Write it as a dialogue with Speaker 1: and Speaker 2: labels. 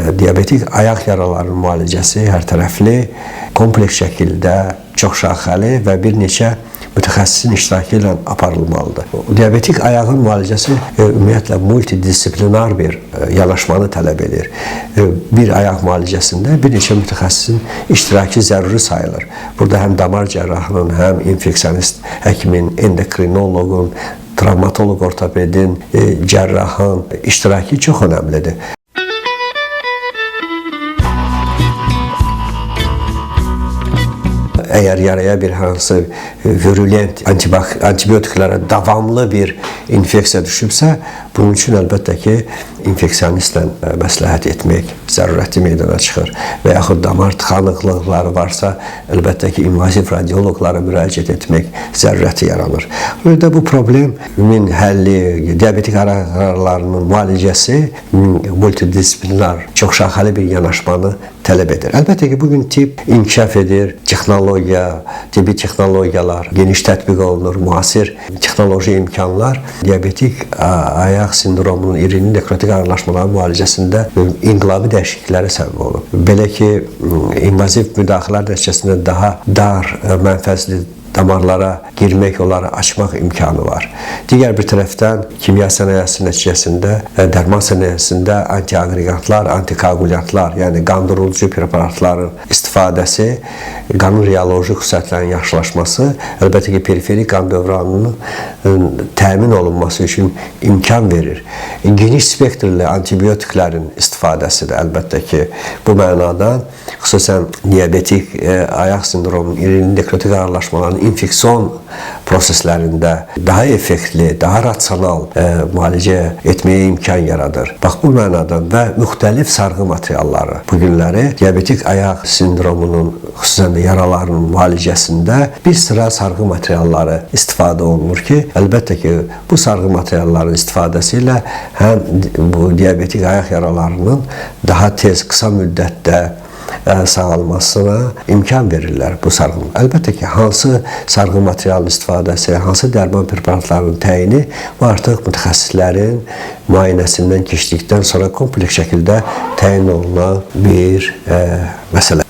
Speaker 1: Diabetik ayaq yaralarının müalicəsi hər tərəfli, kompleks şəkildə, çox şaxəli və bir neçə mütəxəssisin iştirakı ilə aparılmalıdır. Diabetik ayağın müalicəsi ümumiyyətlə multidisiplinar bir yanaşmanı tələb edir. Bir ayaq müalicəsində bir neçə mütəxəssisin iştirakı zəruri sayılır. Burada həm damar cərrahının, həm infeksionist həkimin, endokrinoloqun, travmatoloq ortopedin, cərrahın iştirakı çox önəmlidir. Əgər yaraya bir hansı virulent antibiotiklərə davamlı bir infeksiya düşübsə, bunun üçün əlbəttə ki, infeksionistlə məsləhət etmək zərurəti meydana çıxır. Və yaxud damar tıxanıqlıqları varsa, əlbəttə ki, invaziv radioloqlara müraciət etmək zərurəti yaranır. Burada bu problemin həlli, diabetik ayaqlarının müalicəsi multidisiplinar, çox şaxəli bir yanaşmanı tələb edir. Əlbəttə ki, bugün tibb inkişaf edir, texnologiya, tibbi texnologiyalar geniş tətbiq olunur, müasir texnoloji imkanlar diabetik ayaq sindromunun irili nekrotik ağırlaşmaların müalicəsində inqilabi dəyişikliklərə səbəb olur. Belə ki, invaziv müdaxilələr nəticəsində daha dar, mənfəzli damarlara girmək, onları açmaq imkanı var. Digər bir tərəfdən kimya sənayesi nəticəsində, dərman sənayesində antiaqregantlar, antikoagulyantlar, yəni qandırıcı preparatların istifadəsi, qanın reoloji xüsusiyyətlərinin yaxşılaşması, əlbəttə ki, periferik qan dövranının təmin olunması üçün imkan verir. Geniş spektrli antibiotiklərin istifadəsi də əlbəttə ki, bu mənadan xüsusən diabetik ayaq sindromunun irili nekrotik ağırlaşmalarının infeksion proseslərində daha effektli, daha rasional müalicə etməyə imkan yaradır. Bax, bu mənadan və müxtəlif sarğı materialları bu günləri diabetik ayaq sindromunun xüsusən də yaralarının müalicəsində bir sıra sarğı materialları istifadə olunur ki, əlbəttə ki, bu sarğı materialların istifadəsi ilə həm bu diabetik ayaq yaralarının daha tez, qısa müddətdə sağalmasına imkan verirlər bu sarğı. Əlbəttə ki, hansı sarğı materialın istifadəsi, hansı dərman preparatlarının təyini bu artıq mütəxəssislərin müayinəsindən keçdikdən sonra kompleks şəkildə təyin olunan bir məsələ.